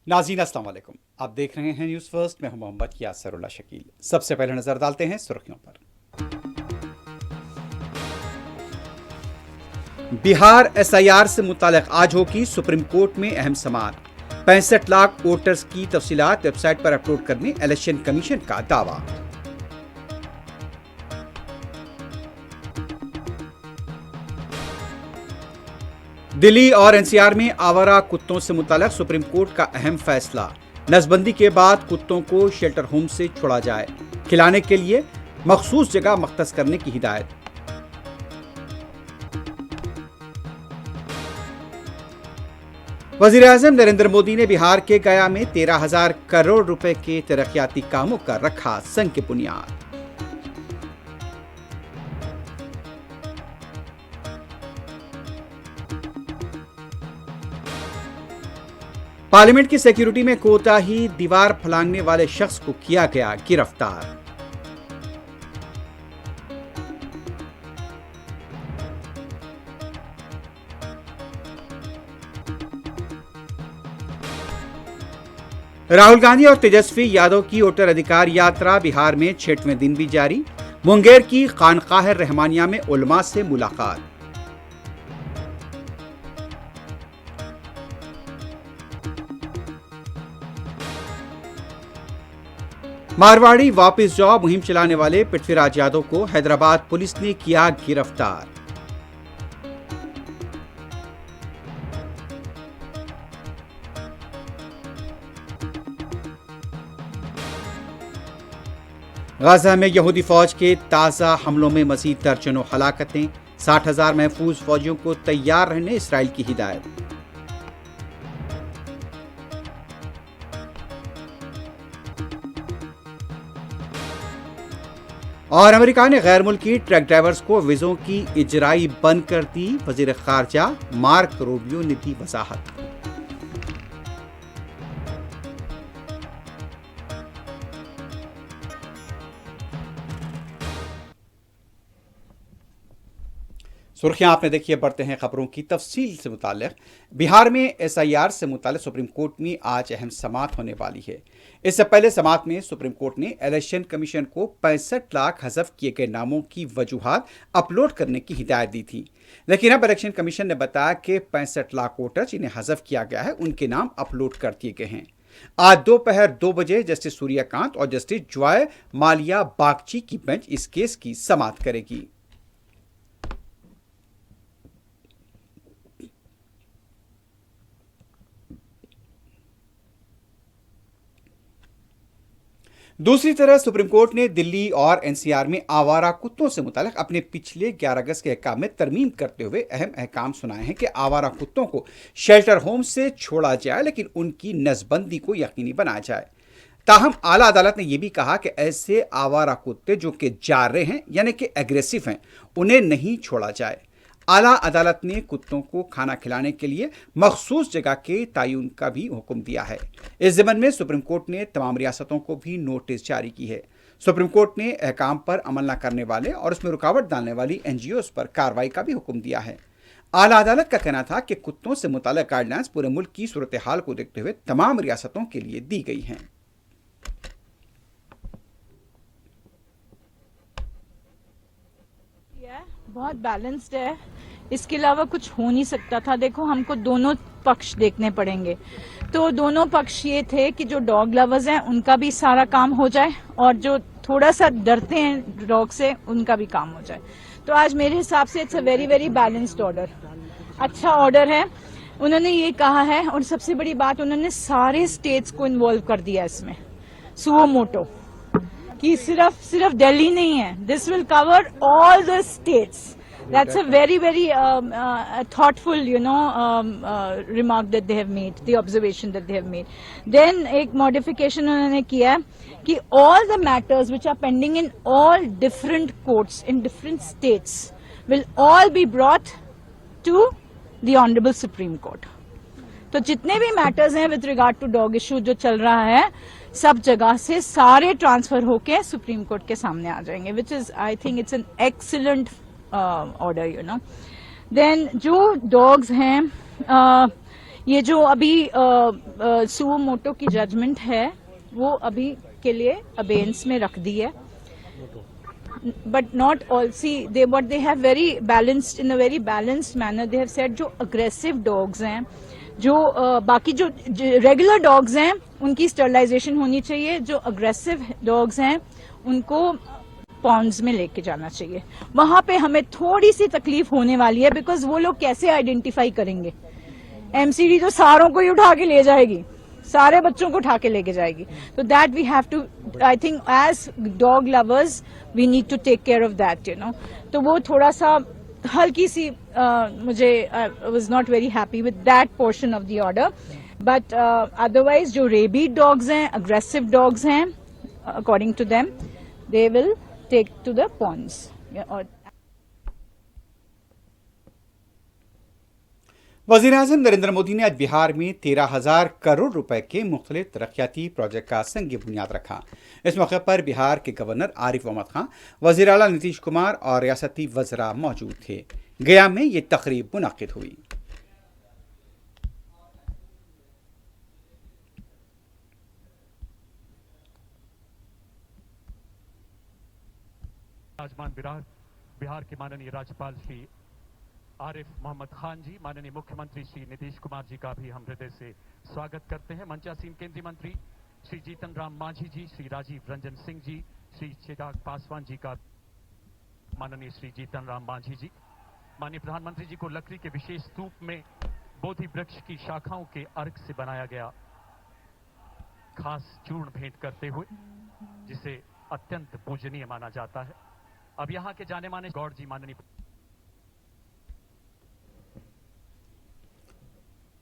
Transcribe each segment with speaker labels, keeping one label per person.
Speaker 1: नाज़रीन अस्सलाम वालेकुम। आप देख रहे हैं न्यूज़ फर्स्ट। मैं हूं मोहम्मद यासरुल्लाह शकील। सबसे पहले नजर डालते हैं सुर्खियों पर। बिहार एसआईआर से मुताल्लिक आज होगी सुप्रीम कोर्ट में अहम समाअत। 65 लाख वोटर्स की तफसीलात वेबसाइट पर अपलोड करने इलेक्शन कमीशन का दावा। दिल्ली और एनसीआर में आवारा कुत्तों से मुताल्लिक सुप्रीम कोर्ट का अहम फैसला। नसबंदी के बाद कुत्तों को शेल्टर होम से छोड़ा जाए, खिलाने के लिए मखसूस जगह मख्तस करने की हिदायत। वज़ीर-ए-आज़म नरेंद्र मोदी ने बिहार के गया में 13,000 करोड़ रुपए के तरक्याती कामों का रखा संग की बुनियाद। पार्लियामेंट की सिक्योरिटी में कोताही, दीवार फलांगने वाले शख्स को किया गया गिरफ्तार। राहुल गांधी और तेजस्वी यादव की वोटर अधिकार यात्रा बिहार में 6वें दिन भी जारी। मुंगेर की खानकाह रहमानिया में उलमा से मुलाकात। मारवाड़ी वापस जाओ मुहिम चलाने वाले पृथ्वीराज यादव को हैदराबाद पुलिस ने किया गिरफ्तार। गाजा में यहूदी फौज के ताजा हमलों में मजीद दर्जनों हलाकतें। 60,000 महफूज फौजियों को तैयार रहने इसराइल की हिदायत। और अमेरिका ने गैर मुल्की ट्रक ड्राइवर्स को वीजों की इजराई बंद कर दी। वजीर खारजा मार्क रूबियो ने दी वजाहत। सुर्खियां आपने देखी है, बढ़ते हैं खबरों की तफसील से मुताल्लिक। बिहार में एसआईआर से मुताल्लिक सुप्रीम कोर्ट में आज अहम समाअत होने वाली है। इससे पहले समाअत में सुप्रीम कोर्ट ने इलेक्शन कमीशन को 65 लाख हज़फ किए गए नामों की वजूहात अपलोड करने की हिदायत दी थी, लेकिन अब इलेक्शन कमीशन ने बताया कि 65 लाख वोटर जिन्हें हज़फ किया गया है उनके नाम अपलोड कर दिए गए हैं। आज दोपहर 2 बजे जस्टिस सूर्यकांत और जस्टिस जॉय मालिया बागची की बेंच इस केस की समाअत करेगी। दूसरी तरफ सुप्रीम कोर्ट ने दिल्ली और एनसीआर में आवारा कुत्तों से मुताल्लिक अपने पिछले 11 अगस्त के अहकाम में तरमीम करते हुए अहम अहकाम सुनाए हैं कि आवारा कुत्तों को शेल्टर होम से छोड़ा जाए, लेकिन उनकी नसबंदी को यकीनी बनाया जाए। ताहम आला अदालत ने यह भी कहा कि ऐसे आवारा कुत्ते जो कि जारे हैं यानी कि एग्रेसिव हैं, उन्हें नहीं छोड़ा जाए। आला अदालत ने कुत्तों को खाना खिलाने के लिए मखसूस जगह के तयन का भी हुक्म दिया है। इस ज़िम्मन में सुप्रीम कोर्ट ने तमाम रियासतों को भी नोटिस जारी की है। सुप्रीम कोर्ट ने अहकाम पर अमल न करने वाले और उसमें रुकावट डालने वाली एनजीओज पर कार्रवाई का भी हुक्म दिया है। आला अदालत का कहना था कि कुत्तों से मुताल्लिक गाइडलाइंस पूरे मुल्क की सूरत हाल को देखते हुए तमाम रियासतों के लिए दी गई हैं।
Speaker 2: बहुत बैलेंस्ड है, इसके अलावा कुछ हो नहीं सकता था। देखो, हमको दोनों पक्ष देखने पड़ेंगे। तो दोनों पक्ष ये थे कि जो डॉग लवर्स हैं उनका भी सारा काम हो जाए और जो थोड़ा सा डरते हैं डॉग से उनका भी काम हो जाए। तो आज मेरे हिसाब से it's a very very balanced order, अच्छा ऑर्डर है। उन्होंने ये कहा है और सबसे बड़ी बात, उन्होंने सारे स्टेट्स को इन्वॉल्व कर दिया इसमें सुओ मोटो, कि सिर्फ दिल्ली नहीं है, this will cover all the states. That's a very, very thoughtful, remark that they have made, the observation that they have made. Then एक modification उन्होंने किया कि all the matters which are pending in all different courts in different states will all be brought to the Honorable Supreme Court. तो जितने भी matters हैं with regard to dog issue जो चल रहा है, सब जगह से सारे ट्रांसफर होके सुप्रीम कोर्ट के सामने आ जाएंगे, which is I think it's an excellent order, then जो डॉग्स हैं, ये जो अभी सुओ मोटो की जजमेंट है वो अभी के लिए अबेंस में रख दी है, but not all. See, they have very balanced, in a very balanced manner they have said जो aggressive dogs हैं, जो बाकी जो रेगुलर डॉग्स हैं उनकी स्टरलाइजेशन होनी चाहिए, जो अग्रेसिव डॉग्स हैं उनको पॉन्ड्स में लेके जाना चाहिए। वहां पे हमें थोड़ी सी तकलीफ होने वाली है, बिकॉज वो लोग कैसे आइडेंटिफाई करेंगे? एमसीडी तो सारों को ही उठा के ले जाएगी, सारे बच्चों को उठा के लेके जाएगी। तो that we have to, I think as dog lovers we need to take care of that, you know. तो वो थोड़ा सा हल्की सी मुझे was not very happy with that portion of the order, but otherwise जो रेबीड डॉग्स हैं, aggressive dogs हैं, according to them they will take to the pounds.
Speaker 1: वज़ीर-ए-आज़म नरेंद्र मोदी ने आज बिहार में 13,000 करोड़ रुपए के मुख्तलिफ तरक्याती प्रोजेक्ट का संग बुनियाद रखा। इस मौके पर बिहार के गवर्नर आरिफ मोहम्मद खान, वज़ीर आला नीतीश कुमार और रियासती वज़रा मौजूद थे। गया में ये तकरीब मुनक्किद हुई।
Speaker 3: बिहार के माननीय राज्यपाल श्री आरिफ मोहम्मद खान जी, माननीय मुख्यमंत्री श्री नीतीश कुमार जी का भी हम हृदय से स्वागत करते हैं। मंचासीन केंद्रीय मंत्री श्री जीतन राम मांझी जी, श्री राजीव रंजन सिंह जी, श्री चिराग पासवान जी का, माननीय श्री जीतन राम मांझी जी, माननीय प्रधानमंत्री जी को लकड़ी के विशेष स्तूप में बोधि वृक्ष की शाखाओं के अर्क से बनाया गया खास चूर्ण भेंट करते हुए, जिसे अत्यंत पूजनीय माना जाता है। अब यहाँ के जाने माने गौड़ जी, माननीय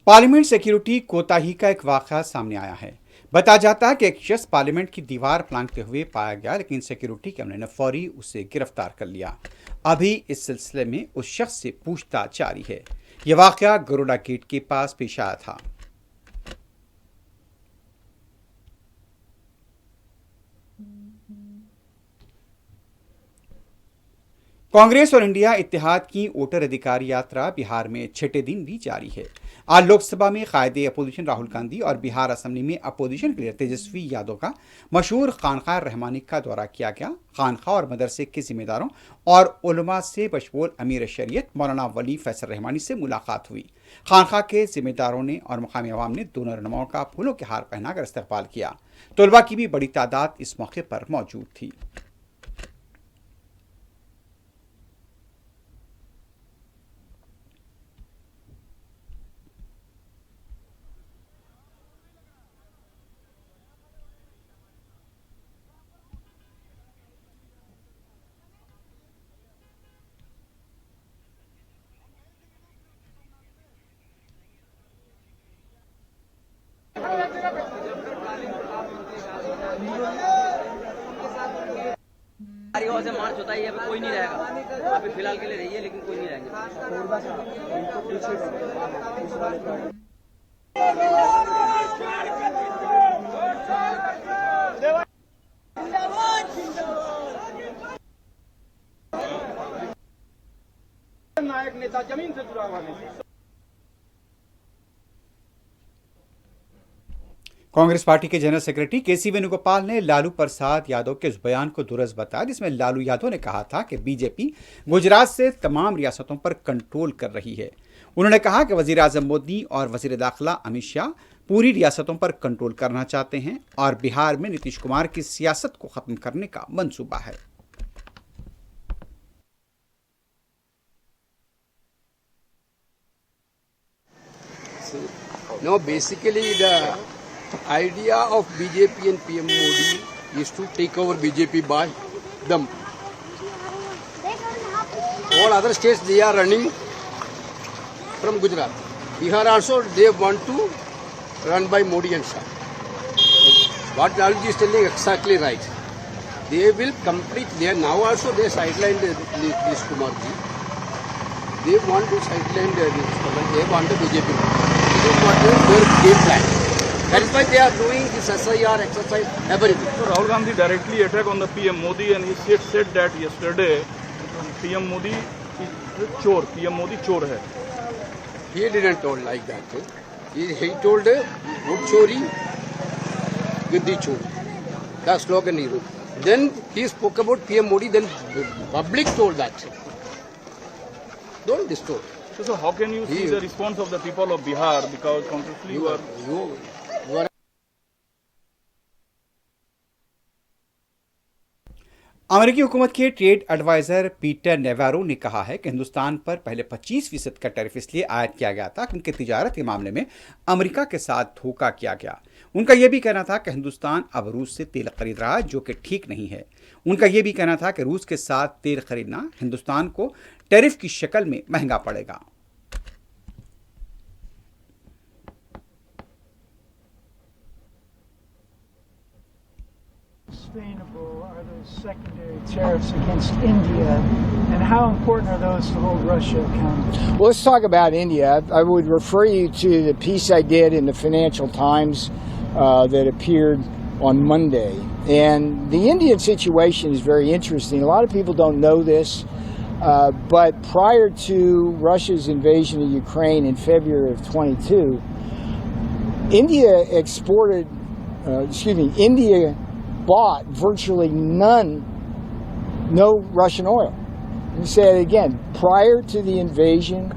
Speaker 1: पार्लियामेंट सिक्योरिटी कोताही का एक वाक़या सामने आया है। बताया जाता है कि एक शख्स पार्लियामेंट की दीवार फांगते हुए पाया गया, लेकिन सिक्योरिटी के अमले ने फौरी उसे गिरफ्तार कर लिया। अभी इस सिलसिले में उस शख्स से पूछताछ जारी है। यह वाक़या गरुड़ा गेट के पास पेश आया था। कांग्रेस और इंडिया इत्तेहाद की वोटर अधिकार यात्रा बिहार में छठे दिन भी जारी है। आज लोकसभा में कायदे अपोजिशन राहुल गांधी और बिहार असेंबली में अपोजिशन के लिए तेजस्वी यादव का मशहूर खानका रहमानी का दौरा किया गया। खानका और मदरसे के जिम्मेदारों और उलमा से बशमूल अमीर शरीयत मौलाना वली फैसल रहमानी से मुलाकात हुई। खानका के जिम्मेदारों ने और मकामी अवाम ने दोनों रहनुमाओं का फूलों के हार पहनाकर इस्तकबाल किया। तलबा की भी बड़ी तादाद इस मौके पर मौजूद थी।
Speaker 4: से मार्च होता है, अभी कोई नहीं रहेगा। अभी फिलहाल के लिए रही है, लेकिन कोई नहीं रहेंगे।
Speaker 5: नायक नेता जमीन से जुड़ा हुआ नेता।
Speaker 1: कांग्रेस पार्टी के जनरल सेक्रेटरी केसी वेणुगोपाल ने लालू प्रसाद यादव के उस बयान को दुरुस्त बताया जिसमें लालू यादव ने कहा था कि बीजेपी गुजरात से तमाम रियासतों पर कंट्रोल कर रही है। उन्होंने कहा कि वजीर आजम मोदी और वजीर दाखिला अमित शाह पूरी रियासतों पर कंट्रोल करना चाहते हैं और बिहार में नीतीश कुमार की सियासत को खत्म करने का मंसूबा है।
Speaker 6: No, basically the idea of BJP and PM Modi is to take over BJP by them. All other states they are running from Gujarat. Bihar also they want to run by Modi and Shah. What Laluji is telling exactly right. They will complete. They are now also they sidelined Nitish Kumar ji. They want to sideline Nitish Kumar. They want the BJP. This is what their game plan. That is why they are doing this SIR exercise, everything.
Speaker 5: So Rahul Gandhi directly attacked on the PM Modi, and he said that yesterday PM Modi is chor. PM Modi chor hai.
Speaker 6: He didn't told like that. He told wood chori, Giddi chori. That slogan he wrote. Then he spoke about PM Modi. Then public told that. Don't distort.
Speaker 5: So how can you see the response of the people of Bihar? Because consciously you are.
Speaker 6: You are.
Speaker 1: अमेरिकी हुकूमत के trade adviser Peter नेवारो ने कहा है कि हिंदुस्तान पर पहले 25% का टैरिफ इसलिए आयद किया गया था कि उनके तिजारत के मामले में अमेरिका के साथ धोखा किया गया। उनका यह भी कहना था कि हिंदुस्तान अब रूस से तेल खरीद रहा है, जो कि ठीक नहीं है। उनका यह भी कहना था कि रूस के साथ तेल खरीदना हिंदुस्तान को टैरिफ की शक्ल में महंगा पड़ेगा।
Speaker 7: Sustainable are those secondary tariffs against India, and how important are those to hold Russia accountable?
Speaker 8: Well, let's talk about India. I would refer you to the piece I did in the Financial Times that appeared on Monday. And the Indian situation is very interesting. A lot of people don't know this, but prior to Russia's invasion of Ukraine in February of 22, India bought virtually no Russian oil. Let me say it again. Prior to the invasion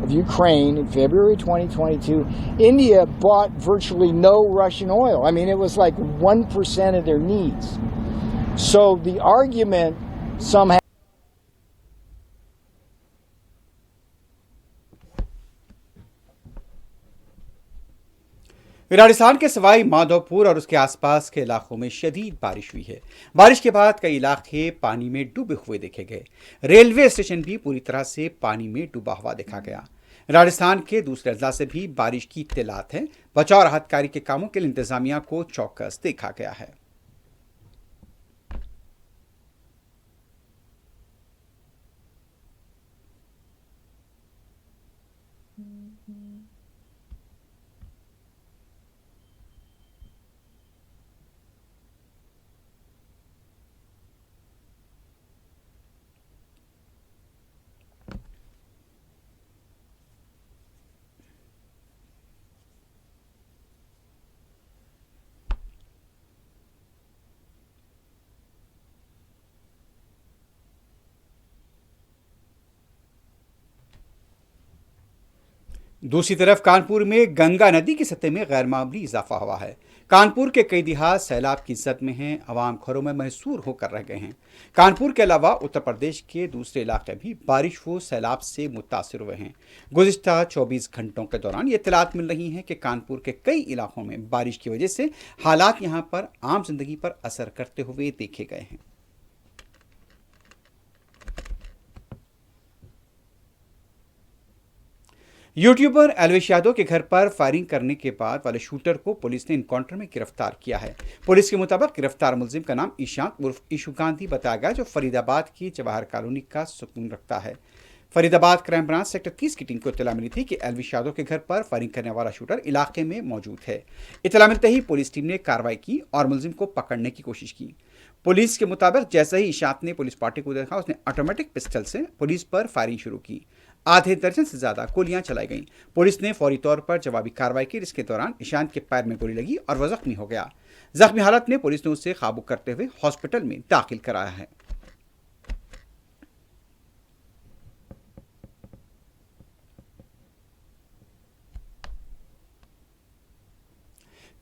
Speaker 8: of Ukraine in February 2022, India bought virtually no Russian oil. I mean, it was like 1% of their needs. So the argument somehow
Speaker 1: Rajasthan के सवाई माधोपुर और उसके आसपास के इलाकों में शदीद बारिश हुई है। बारिश के बाद कई इलाके पानी में डूबे हुए देखे गए। रेलवे स्टेशन भी पूरी तरह से पानी में डूबा हुआ देखा गया। राजस्थान के दूसरे अजला से भी बारिश की इत्तलात है। बचाव राहत कार्य के कामों के लिए इंतजामिया को चौकस देखा गया है। दूसरी तरफ कानपुर में गंगा नदी की सतह में गैरमामूली इजाफा हुआ है। कानपुर के कई देहात सैलाब की जद में हैं, अवाम घरों में महसूर होकर रह गए हैं। कानपुर के अलावा उत्तर प्रदेश के दूसरे इलाके भी बारिश व सैलाब से मुतासिर हुए हैं। गुज़िश्ता 24 घंटों के दौरान ये इत्तलात मिल रही हैं कि कानपुर के कई इलाकों में बारिश की वजह से हालात यहाँ पर आम जिंदगी पर असर करते हुए देखे गए हैं। यूट्यूबर एल्विश यादव के घर पर फायरिंग करने के बाद वाले शूटर को पुलिस ने इनकाउंटर में गिरफ्तार किया है। पुलिस के मुताबिक गिरफ्तार मुलजिम का नाम ईशांत उर्फ ईशु गांधी बताया गया, जो फरीदाबाद की जवाहर कॉलोनी का सुकून रखता है। फरीदाबाद क्राइम ब्रांच सेक्टर 30 की टीम को इत्तला मिली थी कि एल्विश यादव के घर पर फायरिंग करने वाला शूटर इलाके में मौजूद है। इत्तला मिलते ही पुलिस टीम ने कार्रवाई की और मुलजिम को पकड़ने की कोशिश की। पुलिस के मुताबिक जैसे ही ईशांत ने पुलिस पार्टी को देखा, उसने ऑटोमेटिक पिस्टल से पुलिस पर फायरिंग शुरू की। आधे दर्जन से ज्यादा गोलियां चलाई गईं। पुलिस ने फौरी तौर पर जवाबी कार्रवाई की, जिसके दौरान ईशांत के पैर में गोली लगी और वह जख्मी हो गया। जख्मी हालत में पुलिस ने उसे काबू करते हुए हॉस्पिटल में दाखिल कराया है।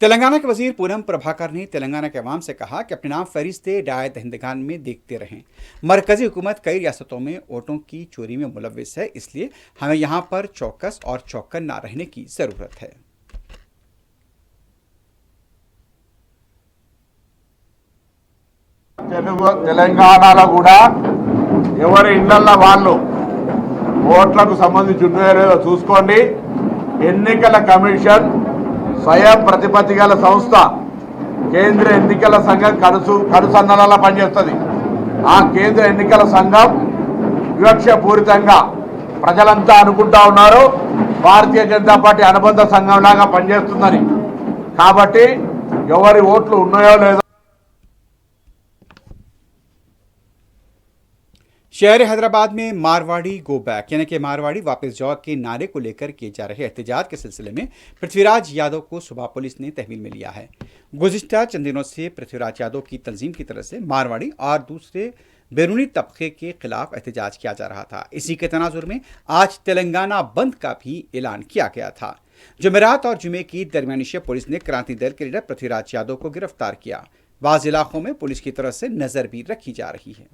Speaker 1: तेलंगाना के वजीर पूनम प्रभाकर ने तेलंगाना के अवाम से कहा कि अपने नाम फहरिस्त डाय दहिंदगान में देखते रहें। मरकजी हुकूमत कई रियासतों में वोटों की चोरी में मुलव्विस है, इसलिए हमें यहाँ पर चौकस और चौकन्ना रहने की जरूरत है।
Speaker 9: తెలంగాణలో కూడా ఎవరి ఇళ్లల్లో వాళ్ళు ఓట్లకు సంబంధించి ఉన్నాయో లేదో చూసుకోండి। ఎన్నికల కమిషన్ స్వయం ప్రతిపత్తి గల సంస్థ కేంద్ర ఎన్నికల సంఘం కనుసన్నలలో పనిచేస్తుంది। ఆ కేంద్ర ఎన్నికల సంఘం వివక్షపూరితంగా ప్రజలంతా అనుకుంటా ఉన్నారు భారతీయ జనతా పార్టీ అనుబంధ సంఘంలాగా పనిచేస్తుందని। కాబట్టి ఎవరి ఓట్లు ఉన్నాయో లేదో
Speaker 1: शहर हैदराबाद में मारवाड़ी गो बैक यानी कि मारवाड़ी वापस जाओ के नारे को लेकर किए जा रहे एहतजाज के सिलसिले में पृथ्वीराज यादव को सुबह पुलिस ने तहवील में लिया है। गुज़िश्ता चंद दिनों से पृथ्वीराज यादव की तंजीम की तरफ से मारवाड़ी और दूसरे बैरूनी तबके के खिलाफ एहतजाज किया जा रहा था। इसी के तनाजुर में आज तेलंगाना बंद का भी ऐलान किया गया था। जुमेरात और जुमे की दरमियानी शब पुलिस ने क्रांति दल के लीडर पृथ्वीराज यादव को गिरफ्तार किया। बाज़ इलाकों में पुलिस की तरफ से नजर भी रखी जा रही है।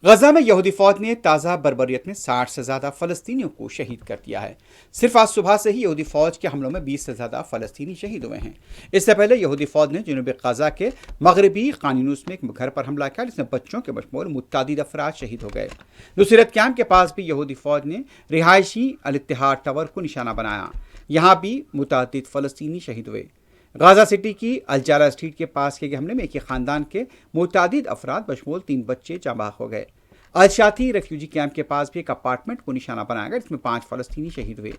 Speaker 1: गजा में यहूदी फौज ने ताज़ा बर्बरियत में 60 से ज़्यादा फ़लस्तीनियों को शहीद कर दिया है। सिर्फ आज सुबह से ही यहूदी फौज के हमलों में 20 से ज़्यादा फ़लस्तीनी शहीद हुए हैं। इससे पहले यहूदी फौज ने जनूबी गजा के मगरबी कानूनूस में एक घर पर हमला किया जिसमें बच्चों के बशमूल मुत्तादिद अफराद शहीद हो गए। नुसरत कैंप के पास भी यहूदी फौज ने रिहायशी अल इत्तिहाद टावर को निशाना बनाया। यहाँ भी मुत्तादिद फ़लस्तीनी शहीद हुए। गाजा सिटी की अलजाला स्ट्रीट के पास किए गए हमले में एक ही खानदान के मुतादिद अफराद बशमूल 3 बच्चे जाबाग हो गए। अलशाती रेफ्यूजी कैंप के पास भी एक अपार्टमेंट को निशाना बनाया गया जिसमें 5 फ़लस्तीनी शहीद हुए।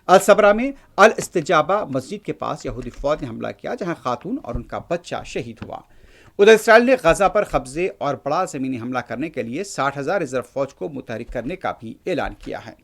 Speaker 1: अल सबरा में अल इस्तिजाबा मस्जिद के पास यहूदी फौज ने हमला किया जहां खातून और उनका बच्चा शहीद हुआ। उधर इसराइल ने गजा पर कब्जे और बड़ा ज़मीनी हमला करने के लिए 60,000 रिजर्व फौज को मुतहरिक करने का भी ऐलान किया है।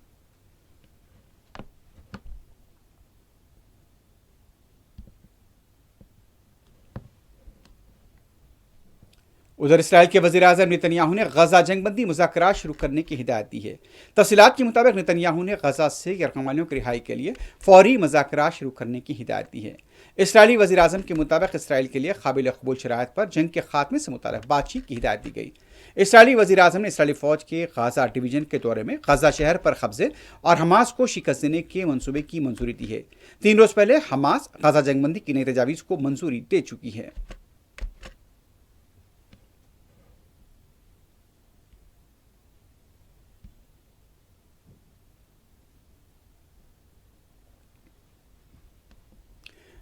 Speaker 1: उधर इसराइल के वज़ीर आज़म नेतन्याहू ने गजा जंगबंदी मुज़ाकरात शुरू करने की हिदायत दी है। तफसीलात के मुताबिक नेतन्याहू ने गजा से गैरकमानियों की रिहाई के लिए फौरी मुज़ाकरात शुरू करने की हिदायत दी है। इसराइली वज़ीर आज़म के मुताबिक इसराइल के लिए काबिल कबूल शराइत पर जंग के खात्मे से मुताल्लिक़ बातचीत की हिदायत दी गई। इसराइली वज़ीर आज़म ने इसराइली फ़ौज के गजा डिवीज़न के दौरे में गजा शहर पर कब्जे और हमास को शिकस्त देने के मंसूबे की मंजूरी दी है। 3 रोज़ पहले हमास गजा जंगबंदी की नई तजावीज़ को मंजूरी दे चुकी है।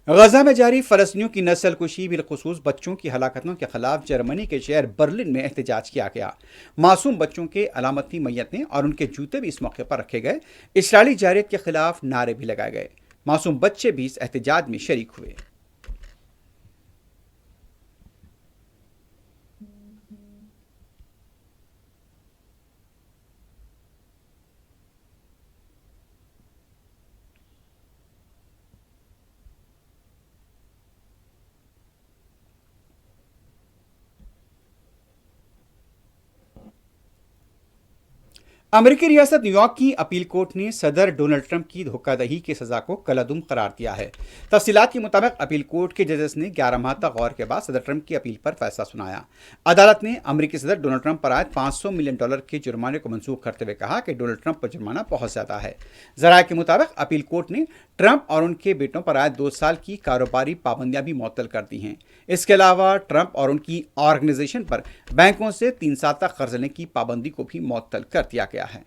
Speaker 1: गजा में जारी फ़लस्तीनियों की नस्लकुशी बिलखुसूस बच्चों की हलाकतों के खिलाफ जर्मनी के शहर बर्लिन में एहतजाज किया गया। मासूम बच्चों के अलामती मैयतें और उनके जूते भी इस मौके पर रखे गए। इसराइली जारियत के खिलाफ नारे भी लगाए गए। मासूम बच्चे भी इस एहतजाज में शरीक हुए। अमेरिकी रियासत न्यूयॉर्क की अपील कोर्ट ने सदर डोनाल्ड ट्रंप की धोखाधड़ी की सजा को कलादुम करार दिया है। तफसीलात के मुताबिक अपील कोर्ट के जजेस ने 11 माह तक गौर के बाद सदर ट्रंप की अपील पर फैसला सुनाया। अदालत ने अमेरिकी सदर डोनाल्ड ट्रंप पर आयद $500 मिलियन के जुर्माने को मंसूख करते हुए कहा कि डोनाल्ड ट्रंप पर जुर्माना बहुत ज्यादा है। जराये के मुताबिक अपील कोर्ट ने ट्रंप और उनके बेटों पर आयद 2 साल की कारोबारी पाबंदियां भी मुअत्तल कर दी हैं। इसके अलावा ट्रंप और उनकी ऑर्गेनाइजेशन पर बैंकों से 3 साल तक कर्ज लेने की पाबंदी को भी मुअत्तल कर दिया गया है।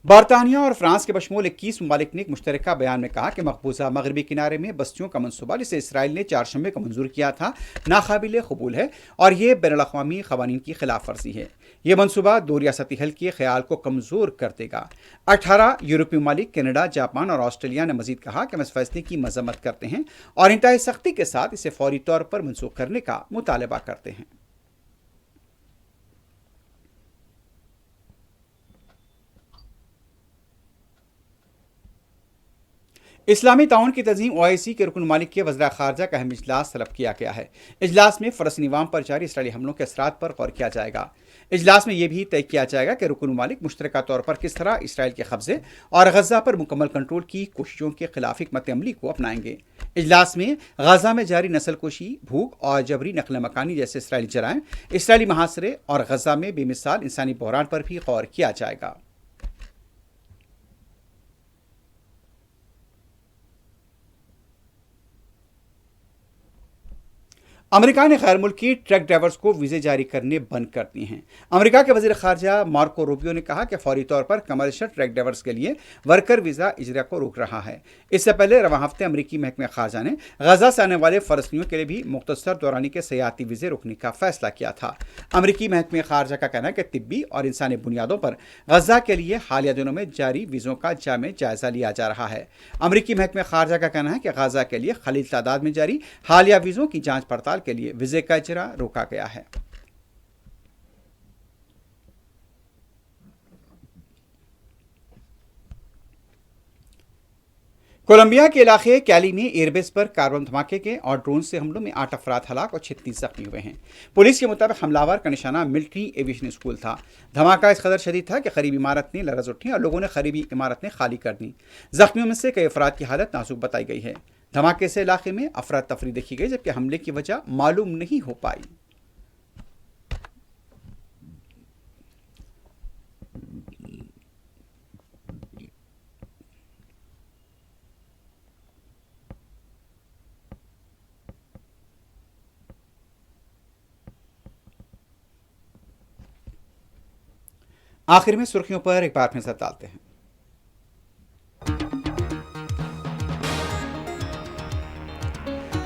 Speaker 1: बरतानिया और फ्रांस के बशमूल 21 ममालिक ने एक मुश्तरका बयान में कहा कि मकबूजा मगरबी किनारे में बस्तियों का मनसूबा जिसे इसराइल ने 4 शंबे को मंजूर किया था नाकाबिल कबूल है और यह बैनुल-अक़वामी क़वानीन की खिलाफ वर्जी है। यह मनसूबा 2 रियासती हल के ख्याल को कमज़ोर कर देगा। 18 यूरोपीय ममालिक कनाडा, जापान और ऑस्ट्रेलिया ने मजीद कहा कि हम इस फैसले की मजम्मत करते हैं और इंतहाई सख्ती के साथ इसे फौरी तौर पर मनसूख करने का मुतालबा करते हैं। इस्लामी ताउन की तंजीम OIC के रुकन मालिक के वज़ीर ख़ारजा का अहम इजलास तलब किया गया है। इजलास में फ़लस्तीनी अवाम पर जारी इसराइली हमलों के असरात पर गौर किया जाएगा। इजलास में यह भी तय किया जाएगा कि रुकन मालिक मुश्तरका तौर पर किस तरह इसराइल के कब्जे और गजा पर मुकम्मल कंट्रोल की कोशिशों के खिलाफ हिकमत अमली को अपनाएंगे। इजलास में गजा में जारी नस्लकुशी, भूख और जबरी नकल मकानी जैसे इसराइली जराइम, इसराइली महासरे और गजा में बेमिसाल इंसानी बहरान पर भी गौर किया जाएगा। अमेरिका ने गैर मुल्की ट्रक ड्राइवर्स को वीज़े जारी करने बंद कर दिए हैं। अमेरिका के वज़ीर ख़ारजा मार्को रूबियो ने कहा कि फौरी तौर पर कमर्शियल ट्रक ड्राइवर्स के लिए वर्कर वीज़ा इजरा को रोक रहा है। इससे पहले रवां हफ्ते अमेरिकी महकमे ख़ारजा ने गजा से आने वाले फ़लस्तीनियों के लिए भी मुख्तसर दौरानी के सयाहती वीज़े रोकने का फैसला किया था। अमेरिकी महकमे ख़ारजा का कहना है कि तिब्बी और इंसानी बुनियादों पर गजा के लिए हालिया दिनों में जारी वीज़ों का जामे जायज़ा लिया जा रहा है। अमेरिकी महकमे ख़ारजा का कहना है कि गजा के लिए खलील तादाद में जारी हालिया वीज़ों की जांच पड़ताल के लिए वीज़े का इजरा रोका गया है। कोलंबिया के इलाके कैली में एयरबेस पर कार्बन धमाके के और ड्रोन से हमलों में 8 अफराद हलाक और 36 जख्मी हुए हैं। पुलिस के मुताबिक हमलावर का निशाना मिलिट्री एविएशन स्कूल था। धमाका इस कदर शदीद था कि करीबी इमारत ने लरज उठी और लोगों ने करीबी इमारत ने खाली कर दी। जख्मियों में से कई अफराद की हालत नाजुक बताई गई है। धमाके से इलाके में अफरा तफरी देखी गई, जबकि हमले की वजह मालूम नहीं हो पाई। आखिर में सुर्खियों पर एक बार नजर डालते हैं।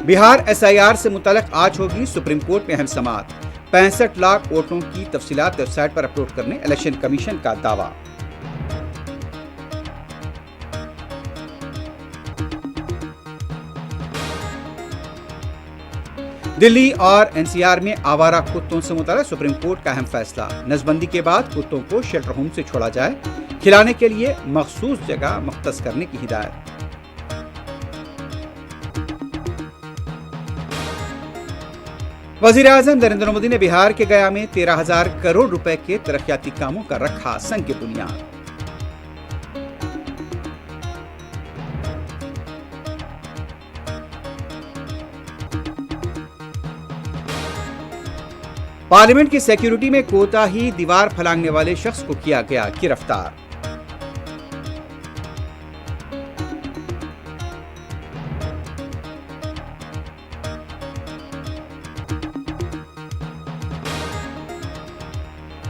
Speaker 1: बिहार SIR से मुतल्लिक आज होगी सुप्रीम कोर्ट में अहम समाअत। 65 लाख वोटों की तफसीलात वेबसाइट पर अपलोड करने इलेक्शन कमीशन का दावा। दिल्ली और NCR में आवारा कुत्तों से मुतल्लिक सुप्रीम कोर्ट का अहम फैसला। नसबंदी के बाद कुत्तों को शेल्टर होम से छोड़ा जाए, खिलाने के लिए मखसूस जगह मुख्तस करने की हिदायत। वज़ीर-ए-आज़म नरेंद्र मोदी ने बिहार के गया में 13,000 करोड़ रुपए के तरक्याती कामों का रखा संग बुनियाद। पार्लियामेंट की सिक्योरिटी में कोताही, दीवार फलांगने वाले शख्स को किया गया गिरफ्तार।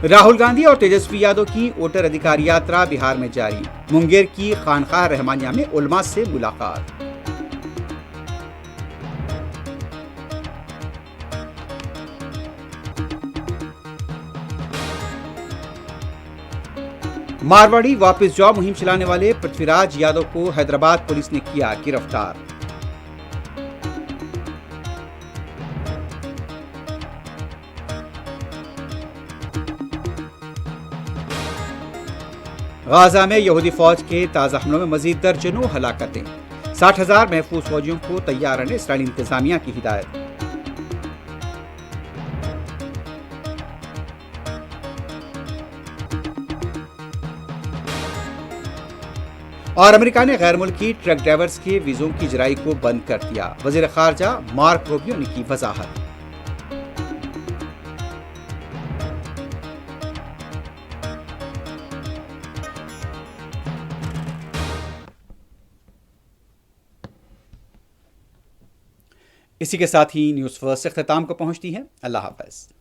Speaker 1: राहुल गांधी और तेजस्वी यादव की वोटर अधिकार यात्रा बिहार में जारी। मुंगेर की खानकाह रहमानिया में उलमा से मुलाकात। मारवाड़ी वापस जाओ मुहिम चलाने वाले पृथ्वीराज यादव को हैदराबाद पुलिस ने किया गिरफ्तार। गाजा में यहूदी फौज के ताज़ा हमलों में मजीद दर्जनों हलाकतें। 60,000 महफूज फौजियों को तैयार रहने इस्राइली इंतजामिया की हिदायत। और अमेरिका ने गैर मुल्की ट्रक ड्राइवर्स के वीजों की इजराई को बंद कर दिया। वज़ीर ख़ारजा मार्क रूबियो ने की वजाहत। इसी के साथ ही न्यूज़ फर्स्ट से ख़त्म को पहुंचती है। अल्लाह हाफ़िज़।